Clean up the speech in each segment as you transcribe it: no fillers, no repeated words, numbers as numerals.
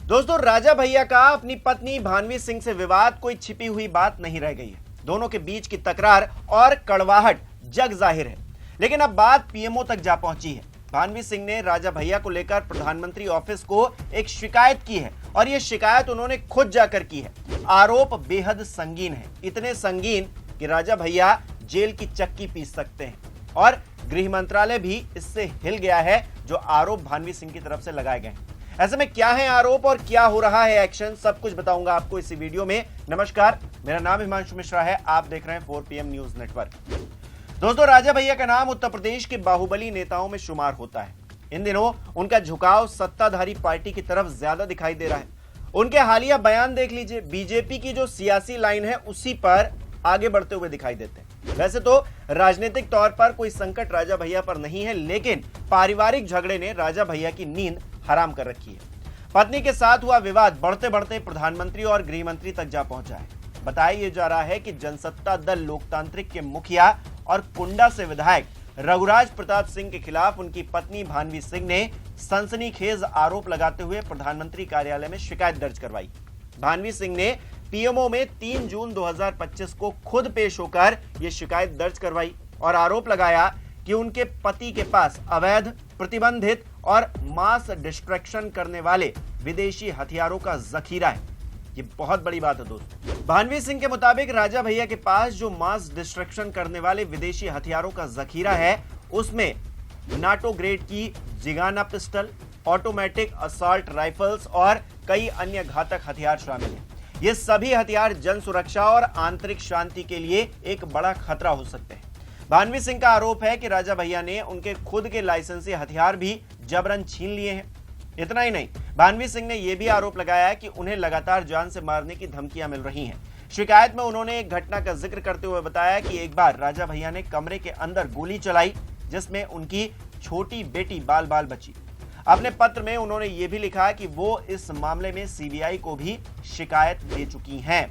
दोस्तों, राजा भैया का अपनी पत्नी भानवी सिंह से विवाद कोई छिपी हुई बात नहीं रह गई है। दोनों के बीच की तकरार और कड़वाहट जग जाहिर है। लेकिन अब बात पीएमओ तक जा पहुंची है। भानवी सिंह ने राजा भैया को लेकर प्रधानमंत्री ऑफिस को एक शिकायत की है और यह शिकायत उन्होंने खुद जाकर की है। आरोप बेहद संगीन है, इतने संगीन कि राजा भैया जेल की चक्की पीस सकते हैं और गृह मंत्रालय भी इससे हिल गया है जो आरोप भानवी सिंह की तरफ से लगाए गए हैं। ऐसे में क्या है आरोप और क्या हो रहा है एक्शन, सब कुछ बताऊंगा आपको इसी वीडियो में। नमस्कार, मेरा नाम हिमांशु मिश्रा है, आप देख रहे हैं 4PM न्यूज नेटवर्क। दोस्तों, राजा भैया का नाम उत्तर प्रदेश के बाहुबली नेताओं में शुमार होता है। इन दिनों उनका झुकाव सत्ताधारी पार्टी की तरफ ज्यादा दिखाई दे रहा है। उनके हालिया बयान देख लीजिए, बीजेपी की जो सियासी लाइन है उसी पर आगे बढ़ते हुए दिखाई देते हैं। वैसे तो राजनीतिक तौर पर कोई संकट राजा भैया पर नहीं है, लेकिन पारिवारिक झगड़े ने राजा भैया की नींद हराम कर रखी है। पत्नी के साथ हुआ विवाद बढ़ते बढ़ते प्रधानमंत्री और गृह मंत्री तक जा पहुंचा है। बताया जा रहा है कि जनसत्ता दल लोकतांत्रिक के मुखिया और कुंडा से विधायक रघुराज प्रताप सिंह के खिलाफ उनकी पत्नी भानवी सिंह ने सनसनीखेज आरोप लगाते हुए प्रधानमंत्री कार्यालय में शिकायत दर्ज करवाई। भानवी सिंह ने पीएमओ में 3 जून 2025 को खुद पेश होकर यह शिकायत दर्ज करवाई और आरोप लगाया कि उनके पति के पास अवैध, प्रतिबंधित और मास डिस्ट्रैक्शन करने वाले विदेशी हथियारों का जखीरा है। ये बहुत बड़ी बात है दोस्तों। भानवी सिंह के मुताबिक राजा भैया के पास जो मास डिस्ट्रक्शन करने वाले विदेशी हथियारों का जखीरा है, उसमें नाटो ग्रेड की Zigana pistol, automatic assault rifles और कई अन्य घातक हथियार शामिल हैं। ये सभी हथियार जन सुरक्षा और आंतरिक शांति के लिए एक बड़ा खतरा हो सकते हैं। भानवी सिंह का आरोप है कि राजा भैया ने उनके खुद के लाइसेंसी हथियार भी जबरन छीन लिए हैं। इतना ही नहीं, भानवी सिंह ने यह भी आरोप लगाया कि उन्हें लगातार जान से मारने की धमकियां मिल रही हैं। शिकायत में उन्होंने एक घटना का जिक्र करते हुए बताया कि एक बार राजा भैया ने कमरे के अंदर गोली चलाई जिसमें उनकी छोटी बेटी बाल बाल बची। अपने पत्र में उन्होंने यह भी लिखा कि वो इस मामले में सीबीआई को भी शिकायत दे चुकी हैं।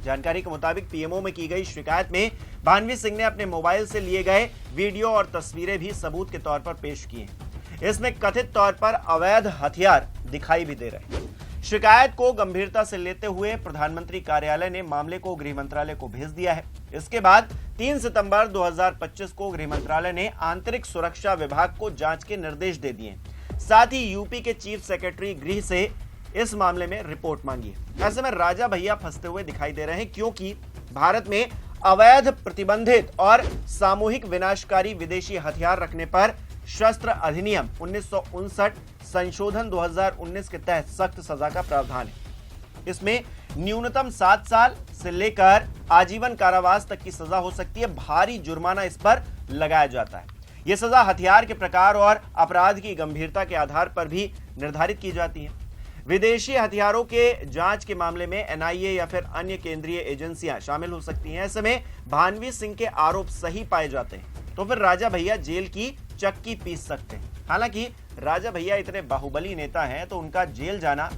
जानकारी के मुताबिक पीएमओ में की गई शिकायत में भानवी सिंह ने अपने मोबाइल से लिए गए वीडियो और तस्वीरें भी सबूत के तौर पर पेश की हैं। इसमें कथित तौर पर अवैध हथियार दिखाई भी दे रहे हैं। शिकायत को गंभीरता से लेते हुए प्रधानमंत्री कार्यालय ने मामले को गृह मंत्रालय को भेज दिया है। इसके बाद 3 सितंबर 2025 को गृह मंत्रालय ने आंतरिक सुरक्षा विभाग को जांच के निर्देश दे दिए। साथ ही यूपी के चीफ सेक्रेटरी गृह से इस मामले में रिपोर्ट मांगी है। ऐसे में राजा भैया फंसते हुए दिखाई दे रहे हैं, क्योंकि भारत में अवैध, प्रतिबंधित और सामूहिक विनाशकारी विदेशी हथियार रखने पर शस्त्र अधिनियम 1959 संशोधन 2019 के तहत सख्त सजा का प्रावधान है। इसमें न्यूनतम 7 साल से लेकर आजीवन कारावास तक की सजा हो सकती है। भारी जुर्माना इस पर लगाया जाता है। यह सजा हथियार के प्रकार और अपराध की गंभीरता के आधार पर भी निर्धारित की जाती है। विदेशी हथियारों के जांच के मामले में एनआईए या फिर अन्य केंद्रीय एजेंसियां शामिल हो सकती हैं। ऐसे में भानवी सिंह के आरोप सही पाए जाते हैं तो फिर राजा भैया जेल की चक्की पीस सकते हैं। हालांकि राजा भैया इतने बाहुबली नेता हैं तो उनका जेल जाना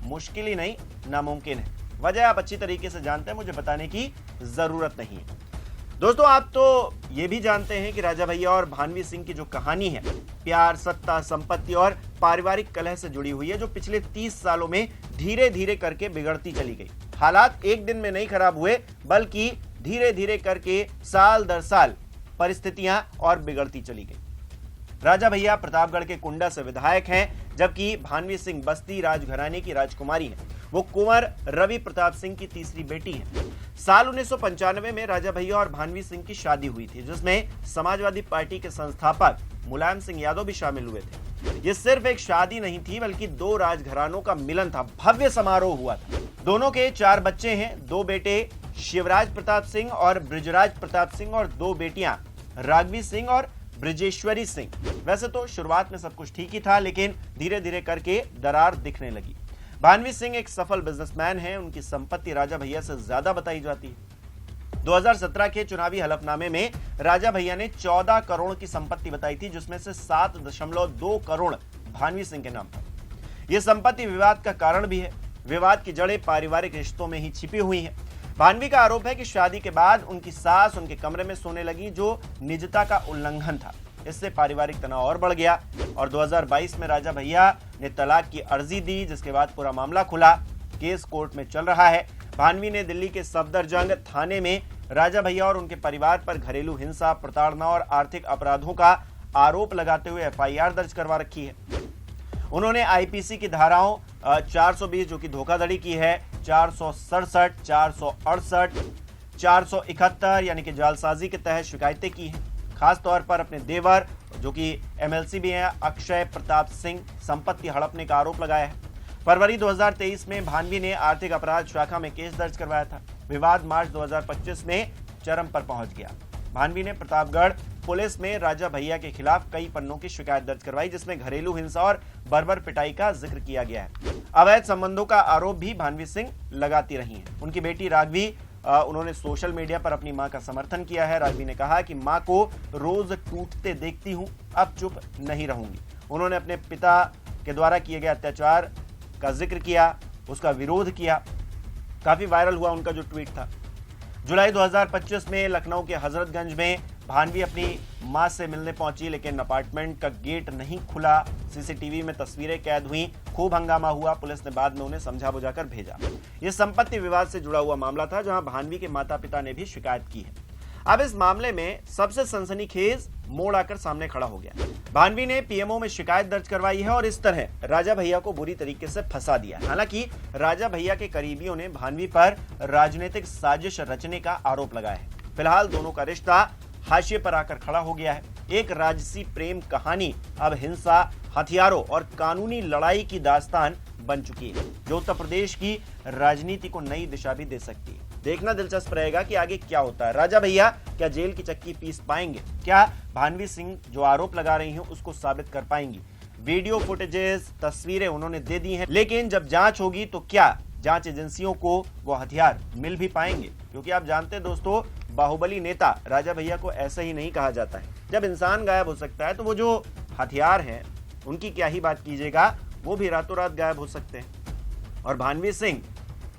मुश्किल ही नहीं, नामुमकिन है। वजह आप अच्छी तरीके से जानते हैं, मुझे बताने की जरूरत नहीं है। दोस्तों, आप तो ये भी जानते हैं कि राजा भैया और भानवी सिंह की जो कहानी है प्यार, सत्ता, संपत्ति और पारिवारिक कलह से जुड़ी हुई है, जो पिछले 30 सालों में धीरे धीरे करके बिगड़ती चली गई। हालात एक दिन में नहीं खराब हुए, बल्कि धीरे धीरे करके साल दर साल परिस्थितियां और बिगड़ती चली गई। राजा भैया प्रतापगढ़ के कुंडा से विधायक हैं, जबकि भानवी सिंह बस्ती राजघराने की राजकुमारी हैं। वो कुंवर रवि प्रताप सिंह की तीसरी बेटी हैं। साल 1995 में राजा भैया और भानवी सिंह की शादी हुई थी, जिसमें समाजवादी पार्टी के संस्थापक मुलायम सिंह यादव भी शामिल हुए थे। ये सिर्फ एक शादी नहीं थी, बल्कि 2 राजघरानों का मिलन था। भव्य समारोह हुआ था। दोनों के 4 बच्चे हैं, 2 बेटे शिवराज प्रताप सिंह और बृजराज प्रताप सिंह और 2 बेटियां राघवी सिंह और ब्रिजेश्वरी सिंह। वैसे तो शुरुआत में सब कुछ ठीक ही था, लेकिन धीरे धीरे करके दरार दिखने लगी। भानवी सिंह एक सफल बिजनेसमैन हैं। उनकी संपत्ति राजा भैया से ज्यादा बताई जाती है। 2017 के चुनावी हलफनामे में राजा भैया ने 14 करोड़ की संपत्ति बताई थी, जिसमें से 7.2 करोड़ भानवी सिंह के नाम पर। यह संपत्ति विवाद का कारण भी है। विवाद की जड़ें पारिवारिक रिश्तों में ही छिपी हुई हैं। भानवी का आरोप है कि शादी के बाद उनकी सास उनके कमरे में सोने लगी, जो निजता का उल्लंघन था। इससे पारिवारिक तनाव और बढ़ गया और 2022 में राजा भैया ने तलाक की अर्जी दी, जिसके बाद पूरा मामला खुला। केस कोर्ट में चल रहा है। भानवी ने दिल्ली के सफदरजंग थाने में राजा भैया और उनके परिवार पर घरेलू हिंसा, प्रताड़ना और आर्थिक अपराधों का आरोप लगाते हुए एफआईआर दर्ज करवा रखी है। उन्होंने आईपीसी की धाराओं 420 जो कि धोखाधड़ी की है, 467, 468, 471 यानी कि जालसाजी के तहत शिकायतें की हैं। खास तौर पर अपने देवर जो कि एमएलसी भी हैं, अक्षय प्रताप सिंह, संपत्ति हड़पने का आरोप लगाया है। फरवरी 2023 में भानवी ने आर्थिक अपराध शाखा में केस दर्ज करवाया था। विवाद मार्च 2025 में चरम पर पहुंच गया। भानवी ने प्रतापगढ़ पुलिस में राजा भैया के खिलाफ कई पन्नों की शिकायत दर्ज करवाई, जिसमें घरेलू हिंसा और बर्बर पिटाई का जिक्र किया गया है। अवैध संबंधों का आरोप भी भानवी सिंह लगाती रही हैं। उनकी बेटी राघवी, उन्होंने सोशल मीडिया पर अपनी मां का समर्थन किया है। राघवी ने कहा कि मां को रोज टूटते देखती हूं, अब चुप नहीं रहूंगी। उन्होंने अपने पिता के द्वारा किए गए अत्याचार का जिक्र किया, उसका विरोध किया। काफी वायरल हुआ उनका जो ट्वीट था। जुलाई 2025 में लखनऊ के हजरतगंज में भानवी अपनी मां से मिलने पहुंची, लेकिन अपार्टमेंट का गेट नहीं खुला। सीसीटीवी में तस्वीरें कैद हुई। खूब हंगामा हुआ। पुलिस ने बाद में उन्हें समझा बुझाकर भेजा। यह संपत्ति विवाद से जुड़ा हुआ मामला था, जहां भानवी के माता पिता ने भी शिकायत की है। अब इस मामले में सबसे सनसनीखेज मोड़ आकर सामने खड़ा हो गया। भानवी ने पीएमओ में शिकायत दर्ज करवाई है और इस तरह राजा भैया को बुरी तरीके से फंसा दिया। हालांकि राजा भैया के करीबियों ने भानवी पर राजनीतिक साजिश रचने का आरोप लगाया है। फिलहाल दोनों का रिश्ता हाशिए पर आकर खड़ा हो गया है। एक राजसी प्रेम कहानी अब हिंसा, हथियारों और कानूनी लड़ाई की दास्तान बन चुकी है, जो उत्तर प्रदेश की राजनीति को नई दिशा भी दे सकती है। देखना दिलचस्प रहेगा कि आगे क्या होता है। राजा भैया क्या जेल की चक्की पीस पाएंगे? क्या भानवी सिंह जो आरोप लगा रही हैं उसको साबित कर पाएंगी? वीडियो फुटेजेस, तस्वीरें उन्होंने दे दी हैं, लेकिन जब जांच होगी तो क्या जांच एजेंसियों को वो हथियार मिल भी पाएंगे? क्योंकि आप जानते हैं दोस्तों, बाहुबली नेता राजा भैया को ऐसे ही नहीं कहा जाता है। जब इंसान गायब हो सकता है तो वो जो हथियार हैं उनकी क्या ही बात कीजिएगा, वो भी रातों रात गायब हो सकते हैं। और भानवी सिंह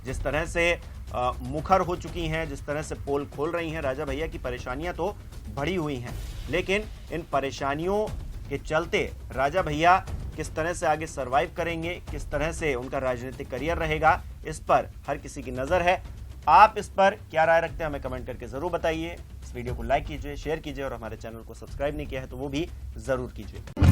जिस तरह से मुखर हो चुकी हैं, जिस तरह से पोल खोल रही हैं, राजा भैया की परेशानियां तो बढ़ी हुई हैं, लेकिन इन परेशानियों के चलते राजा भैया किस तरह से आगे सरवाइव करेंगे, किस तरह से उनका राजनीतिक करियर रहेगा, इस पर हर किसी की नजर है। आप इस पर क्या राय रखते हैं हमें कमेंट करके जरूर बताइए। इस वीडियो को लाइक कीजिए, शेयर कीजिए और हमारे चैनल को सब्सक्राइब नहीं किया है तो वो भी जरूर कीजिए।